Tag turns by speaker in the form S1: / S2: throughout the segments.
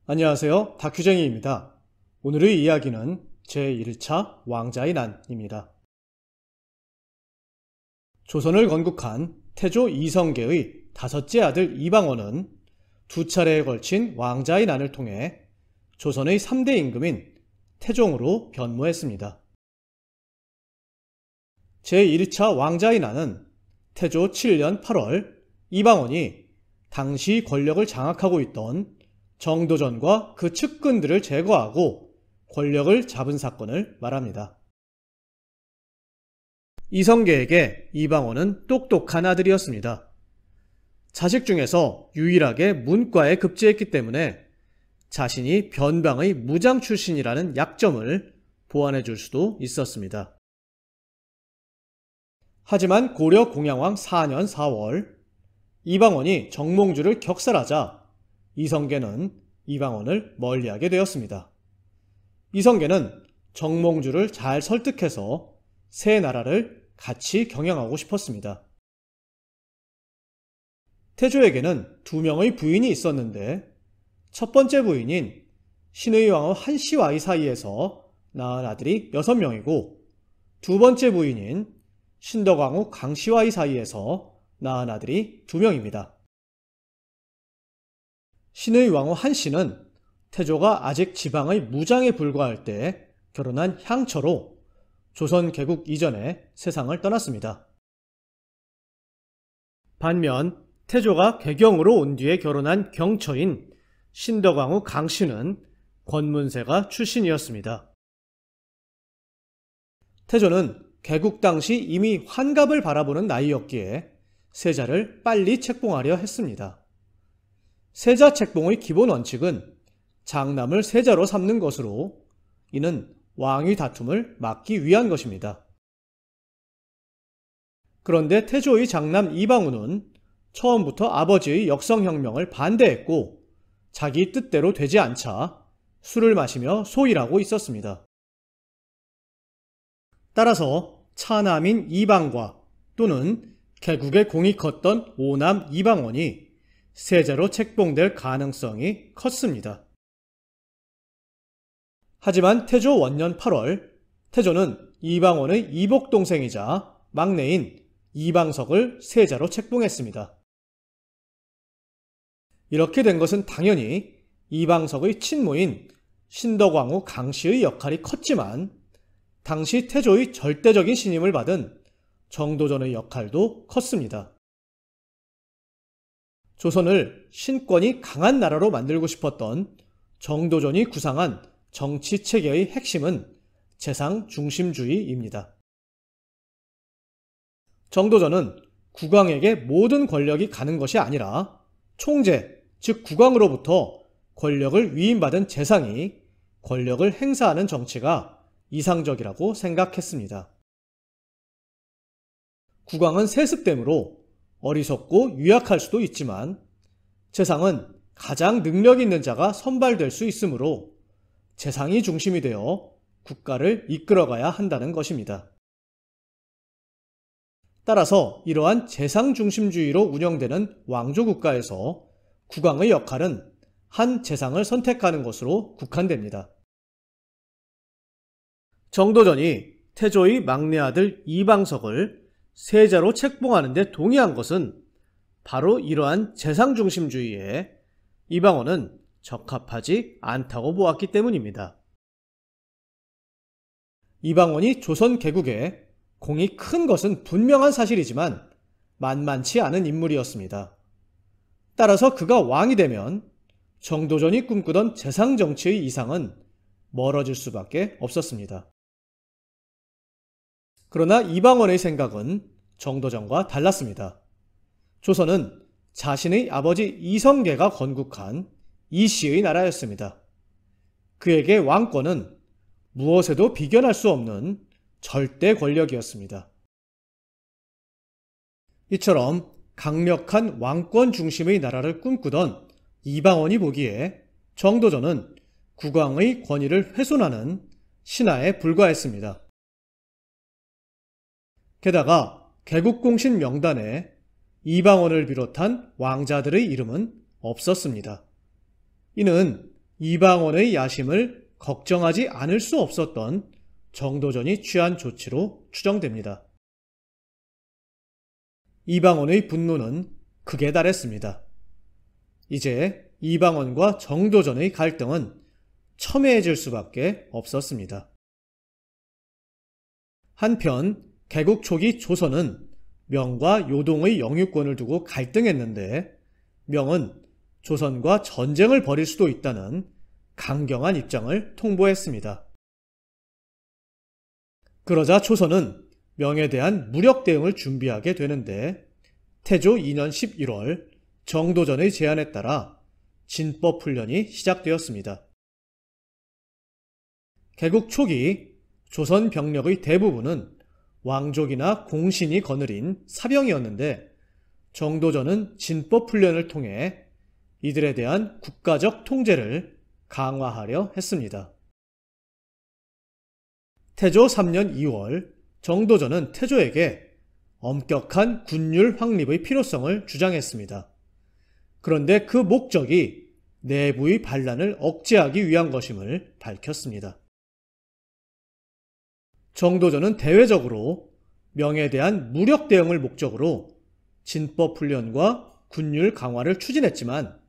S1: 안녕하세요. 다큐쟁이입니다. 오늘의 이야기는 제1차 왕자의 난입니다. 조선을 건국한 태조 이성계의 다섯째 아들 이방원은 두 차례에 걸친 왕자의 난을 통해 조선의 3대 임금인 태종으로 변모했습니다. 제1차 왕자의 난은 태조 7년 8월 이방원이 당시 권력을 장악하고 있던 정도전과 그 측근들을 제거하고 권력을 잡은 사건을 말합니다. 이성계에게 이방원은 똑똑한 아들이었습니다. 자식 중에서 유일하게 문과에 급제했기 때문에 자신이 변방의 무장 출신이라는 약점을 보완해 줄 수도 있었습니다. 하지만 고려 공양왕 4년 4월 이방원이 정몽주를 격살하자 이성계는 이방원을 멀리하게 되었습니다. 이성계는 정몽주를 잘 설득해서 세 나라를 같이 경영하고 싶었습니다. 태조에게는 두 명의 부인이 있었는데 첫 번째 부인인 신의 왕후 한씨와의 사이에서 낳은 아들이 6명이고 두 번째 부인인 신덕왕후 강씨와의 사이에서 낳은 아들이 2명입니다. 신의 왕후 한씨는 태조가 아직 지방의 무장에 불과할 때 결혼한 향처로 조선 개국 이전에 세상을 떠났습니다. 반면 태조가 개경으로 온 뒤에 결혼한 경처인 신덕왕후 강씨는 권문세가 출신이었습니다. 태조는 개국 당시 이미 환갑을 바라보는 나이였기에 세자를 빨리 책봉하려 했습니다. 세자 책봉의 기본 원칙은 장남을 세자로 삼는 것으로 이는 왕위 다툼을 막기 위한 것입니다. 그런데 태조의 장남 이방우는 처음부터 아버지의 역성혁명을 반대했고 자기 뜻대로 되지 않자 술을 마시며 소일하고 있었습니다. 따라서 차남인 이방과 또는 개국에 공이 컸던 오남 이방원이 세자로 책봉될 가능성이 컸습니다. 하지만 태조 원년 8월 태조는 이방원의 이복 동생이자 막내인 이방석을 세자로 책봉했습니다. 이렇게 된 것은 당연히 이방석의 친모인 신덕왕후 강씨의 역할이 컸지만 당시 태조의 절대적인 신임을 받은 정도전의 역할도 컸습니다. 조선을 신권이 강한 나라로 만들고 싶었던 정도전이 구상한 정치체계의 핵심은 재상 중심주의입니다. 정도전은 국왕에게 모든 권력이 가는 것이 아니라 총재, 즉 국왕으로부터 권력을 위임받은 재상이 권력을 행사하는 정치가 이상적이라고 생각했습니다. 국왕은 세습되므로 어리석고 유약할 수도 있지만 재상은 가장 능력 있는 자가 선발될 수 있으므로 재상이 중심이 되어 국가를 이끌어가야 한다는 것입니다. 따라서 이러한 재상 중심주의로 운영되는 왕조 국가에서 국왕의 역할은 한 재상을 선택하는 것으로 국한됩니다. 정도전이 태조의 막내 아들 이방석을 세자로 책봉하는 데 동의한 것은 바로 이러한 재상 중심주의에 이방원은 적합하지 않다고 보았기 때문입니다. 이방원이 조선 개국에 공이 큰 것은 분명한 사실이지만 만만치 않은 인물이었습니다. 따라서 그가 왕이 되면 정도전이 꿈꾸던 재상 정치의 이상은 멀어질 수밖에 없었습니다. 그러나 이방원의 생각은 정도전과 달랐습니다. 조선은 자신의 아버지 이성계가 건국한 이씨의 나라였습니다. 그에게 왕권은 무엇에도 비견할 수 없는 절대 권력이었습니다. 이처럼 강력한 왕권 중심의 나라를 꿈꾸던 이방원이 보기에 정도전은 국왕의 권위를 훼손하는 신하에 불과했습니다. 게다가 개국공신 명단에 이방원을 비롯한 왕자들의 이름은 없었습니다. 이는 이방원의 야심을 걱정하지 않을 수 없었던 정도전이 취한 조치로 추정됩니다. 이방원의 분노는 극에 달했습니다. 이제 이방원과 정도전의 갈등은 첨예해질 수밖에 없었습니다. 한편 개국 초기 조선은 명과 요동의 영유권을 두고 갈등했는데 명은 조선과 전쟁을 벌일 수도 있다는 강경한 입장을 통보했습니다. 그러자 조선은 명에 대한 무력 대응을 준비하게 되는데 태조 2년 11월 정도전의 제안에 따라 진법훈련이 시작되었습니다. 개국 초기 조선 병력의 대부분은 왕족이나 공신이 거느린 사병이었는데 정도전은 진법훈련을 통해 이들에 대한 국가적 통제를 강화하려 했습니다. 태조 3년 2월 정도전은 태조에게 엄격한 군율 확립의 필요성을 주장했습니다. 그런데 그 목적이 내부의 반란을 억제하기 위한 것임을 밝혔습니다. 정도전은 대외적으로 명에 대한 무력 대응을 목적으로 진법훈련과 군율 강화를 추진했지만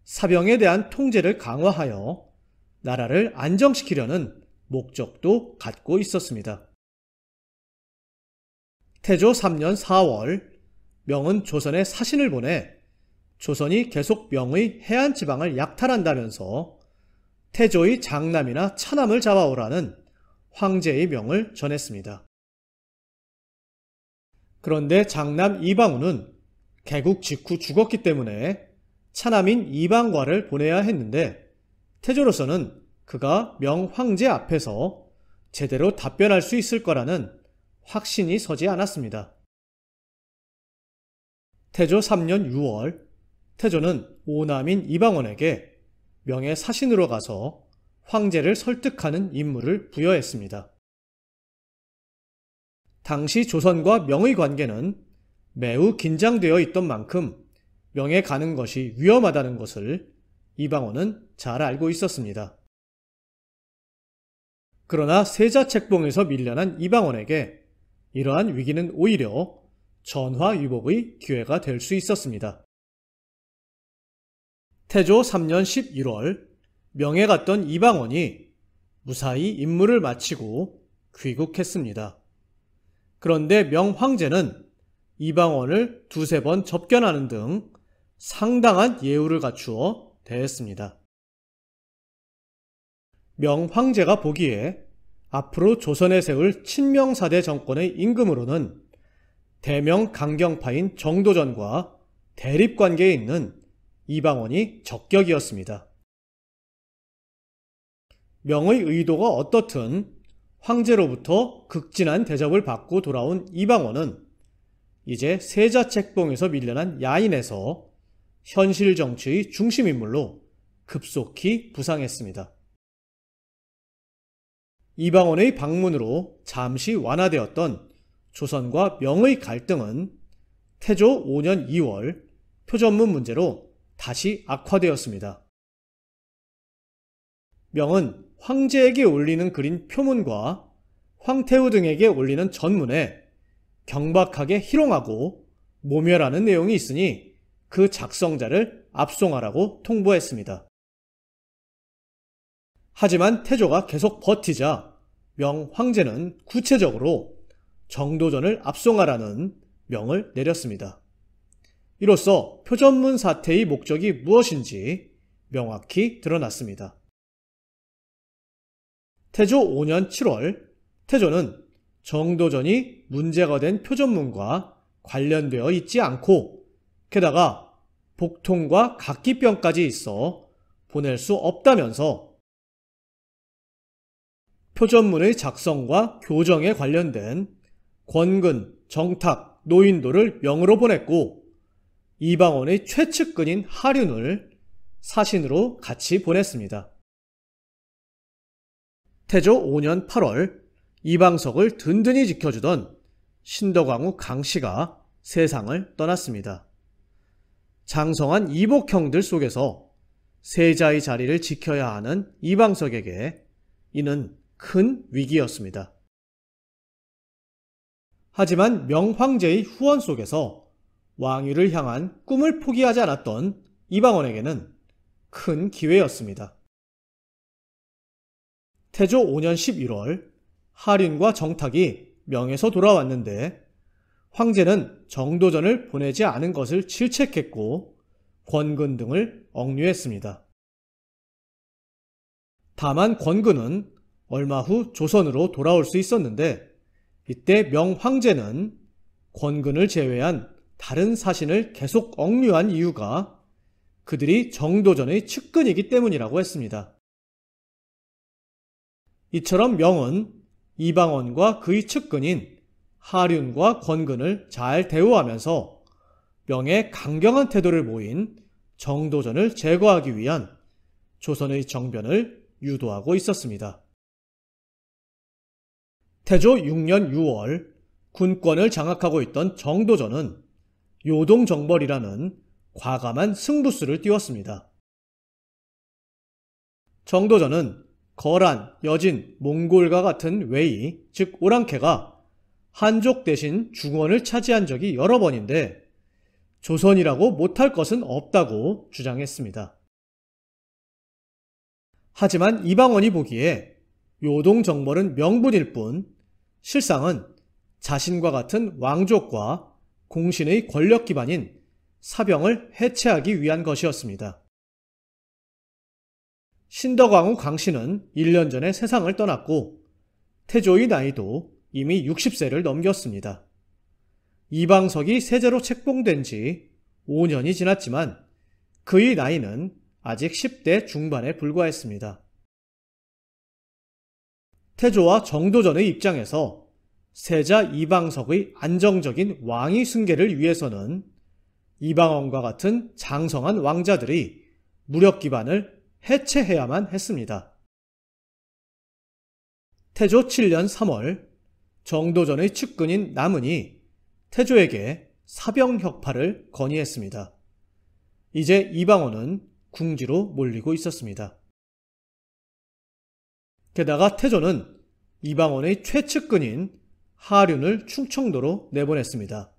S1: 사병에 대한 통제를 강화하여 나라를 안정시키려는 목적도 갖고 있었습니다. 태조 3년 4월 명은 조선에 사신을 보내 조선이 계속 명의 해안 지방을 약탈한다면서 태조의 장남이나 차남을 잡아오라는 황제의 명을 전했습니다. 그런데 장남 이방우는 개국 직후 죽었기 때문에 차남인 이방과를 보내야 했는데 태조로서는 그가 명황제 앞에서 제대로 답변할 수 있을 거라는 확신이 서지 않았습니다. 태조 3년 6월 태조는 오남인 이방원에게 명의 사신으로 가서 황제를 설득하는 임무를 부여했습니다. 당시 조선과 명의 관계는 매우 긴장되어 있던 만큼 명에 가는 것이 위험하다는 것을 이방원은 잘 알고 있었습니다. 그러나 세자책봉에서 밀려난 이방원에게 이러한 위기는 오히려 전화위복의 기회가 될 수 있었습니다. 태조 3년 11월 명에 갔던 이방원이 무사히 임무를 마치고 귀국했습니다. 그런데 명황제는 이방원을 두세 번 접견하는 등 상당한 예우를 갖추어 대했습니다. 명황제가 보기에 앞으로 조선에 세울 친명사대 정권의 임금으로는 대명 강경파인 정도전과 대립관계에 있는 이방원이 적격이었습니다. 명의 의도가 어떻든 황제로부터 극진한 대접을 받고 돌아온 이방원은 이제 세자책봉에서 밀려난 야인에서 현실 정치의 중심인물로 급속히 부상했습니다. 이방원의 방문으로 잠시 완화되었던 조선과 명의 갈등은 태조 5년 2월 표전문 문제로 다시 악화되었습니다. 명은 황제에게 올리는 그린 표문과 황태후 등에게 올리는 전문에 경박하게 희롱하고 모멸하는 내용이 있으니 그 작성자를 압송하라고 통보했습니다. 하지만 태조가 계속 버티자 명 황제는 구체적으로 정도전을 압송하라는 명을 내렸습니다. 이로써 표전문 사태의 목적이 무엇인지 명확히 드러났습니다. 태조 5년 7월 태조는 정도전이 문제가 된 표전문과 관련되어 있지 않고 게다가 복통과 각기병까지 있어 보낼 수 없다면서 표전문의 작성과 교정에 관련된 권근, 정탁, 노인도를 명으로 보냈고 이방원의 최측근인 하륜을 사신으로 같이 보냈습니다. 태조 5년 8월 이방석을 든든히 지켜주던 신덕왕후 강씨가 세상을 떠났습니다. 장성한 이복형들 속에서 세자의 자리를 지켜야 하는 이방석에게 이는 큰 위기였습니다. 하지만 명황제의 후원 속에서 왕위를 향한 꿈을 포기하지 않았던 이방원에게는 큰 기회였습니다. 태조 5년 11월 하륜과 정탁이 명에서 돌아왔는데 황제는 정도전을 보내지 않은 것을 질책했고 권근 등을 억류했습니다. 다만 권근은 얼마 후 조선으로 돌아올 수 있었는데 이때 명황제는 권근을 제외한 다른 사신을 계속 억류한 이유가 그들이 정도전의 측근이기 때문이라고 했습니다. 이처럼 명은 이방원과 그의 측근인 하륜과 권근을 잘 대우하면서 명의 강경한 태도를 보인 정도전을 제거하기 위한 조선의 정변을 유도하고 있었습니다. 태조 6년 6월 군권을 장악하고 있던 정도전은 요동정벌이라는 과감한 승부수를 띄웠습니다. 정도전은 거란, 여진, 몽골과 같은 웨이, 즉 오랑캐가 한족 대신 중원을 차지한 적이 여러 번인데 조선이라고 못할 것은 없다고 주장했습니다. 하지만 이방원이 보기에 요동정벌은 명분일 뿐 실상은 자신과 같은 왕족과 공신의 권력 기반인 사병을 해체하기 위한 것이었습니다. 신덕왕후 강씨는 1년 전에 세상을 떠났고 태조의 나이도 이미 60세를 넘겼습니다. 이방석이 세자로 책봉된 지 5년이 지났지만 그의 나이는 아직 10대 중반에 불과했습니다. 태조와 정도전의 입장에서 세자 이방석의 안정적인 왕위 승계를 위해서는 이방원과 같은 장성한 왕자들이 무력 기반을 해체해야만 했습니다. 태조 7년 3월 정도전의 측근인 남은이 태조에게 사병혁파를 건의했습니다. 이제 이방원은 궁지로 몰리고 있었습니다. 게다가 태조는 이방원의 최측근인 하륜을 충청도로 내보냈습니다.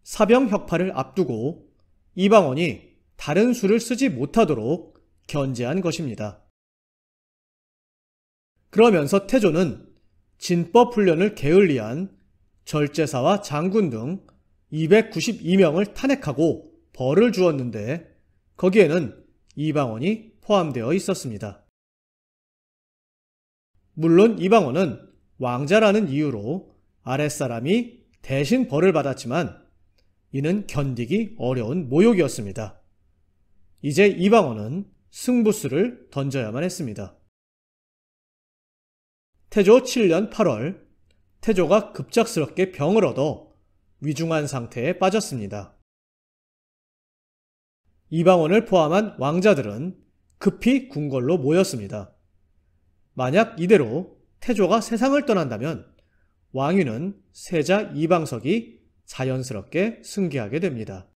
S1: 사병혁파를 앞두고 이방원이 다른 수를 쓰지 못하도록 견제한 것입니다. 그러면서 태조는 진법 훈련을 게을리한 절제사와 장군 등 292명을 탄핵하고 벌을 주었는데 거기에는 이방원이 포함되어 있었습니다. 물론 이방원은 왕자라는 이유로 아랫사람이 대신 벌을 받았지만 이는 견디기 어려운 모욕이었습니다. 이제 이방원은 승부수를 던져야만 했습니다. 태조 7년 8월 태조가 급작스럽게 병을 얻어 위중한 상태에 빠졌습니다. 이방원을 포함한 왕자들은 급히 궁궐로 모였습니다. 만약 이대로 태조가 세상을 떠난다면 왕위는 세자 이방석이 자연스럽게 승계하게 됩니다.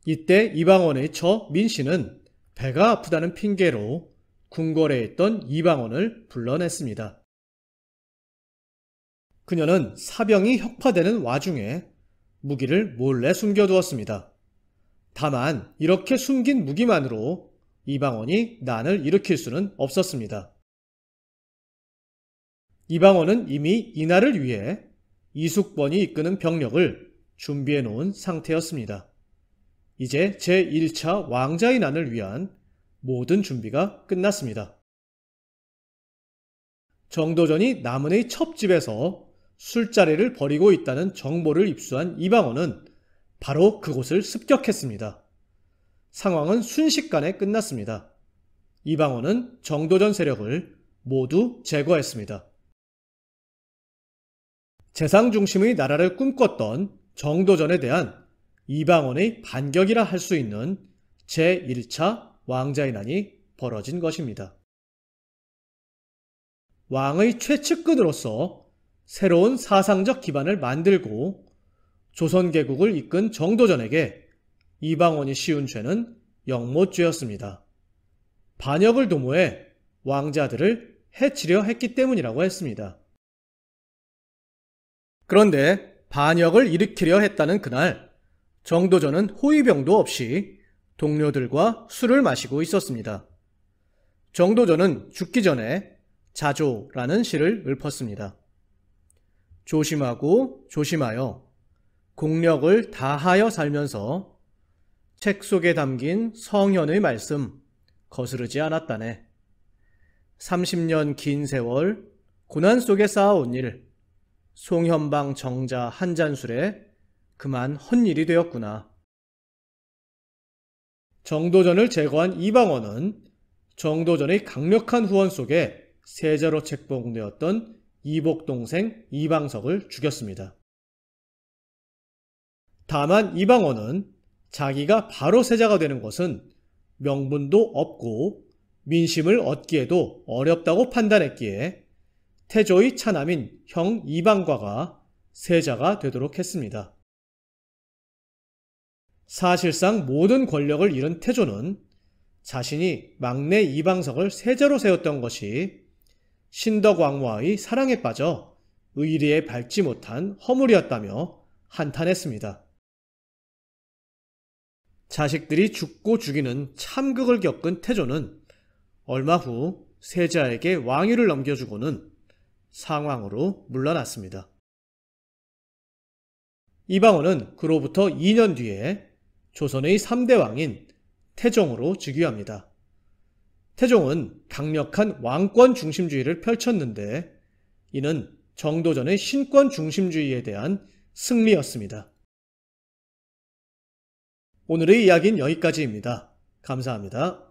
S1: 이때 이방원의 처 민씨는 배가 아프다는 핑계로 궁궐에 있던 이방원을 불러냈습니다. 그녀는 사병이 혁파되는 와중에 무기를 몰래 숨겨두었습니다. 다만 이렇게 숨긴 무기만으로 이방원이 난을 일으킬 수는 없었습니다. 이방원은 이미 이날을 위해 이숙번이 이끄는 병력을 준비해 놓은 상태였습니다. 이제 제1차 왕자의 난을 위한 모든 준비가 끝났습니다. 정도전이 남은의 첩집에서 술자리를 벌이고 있다는 정보를 입수한 이방원은 바로 그곳을 습격했습니다. 상황은 순식간에 끝났습니다. 이방원은 정도전 세력을 모두 제거했습니다. 재상 중심의 나라를 꿈꿨던 정도전에 대한 이방원의 반격이라 할 수 있는 제1차 왕자의 난이 벌어진 것입니다. 왕의 최측근으로서 새로운 사상적 기반을 만들고 조선개국을 이끈 정도전에게 이방원이 씌운 죄는 영모죄였습니다. 반역을 도모해 왕자들을 해치려 했기 때문이라고 했습니다. 그런데 반역을 일으키려 했다는 그날, 정도전은 호위병도 없이 동료들과 술을 마시고 있었습니다. 정도전은 죽기 전에 자조라는 시를 읊었습니다. 조심하고 조심하여 공력을 다하여 살면서 책 속에 담긴 성현의 말씀 거스르지 않았다네. 30년 긴 세월 고난 속에 쌓아온 일, 송현방 정자 한 잔술에 그만 헛일이 되었구나. 정도전을 제거한 이방원은 정도전의 강력한 후원 속에 세자로 책봉되었던 이복 동생 이방석을 죽였습니다. 다만 이방원은 자기가 바로 세자가 되는 것은 명분도 없고 민심을 얻기에도 어렵다고 판단했기에 태조의 차남인 형 이방과가 세자가 되도록 했습니다. 사실상 모든 권력을 잃은 태조는 자신이 막내 이방석을 세자로 세웠던 것이 신덕왕후의 사랑에 빠져 의리에 밟지 못한 허물이었다며 한탄했습니다. 자식들이 죽고 죽이는 참극을 겪은 태조는 얼마 후 세자에게 왕위를 넘겨주고는 상왕으로 물러났습니다. 이방원은 그로부터 2년 뒤에 조선의 3대 왕인 태종으로 즉위합니다. 태종은 강력한 왕권 중심주의를 펼쳤는데 이는 정도전의 신권 중심주의에 대한 승리였습니다. 오늘의 이야기는 여기까지입니다. 감사합니다.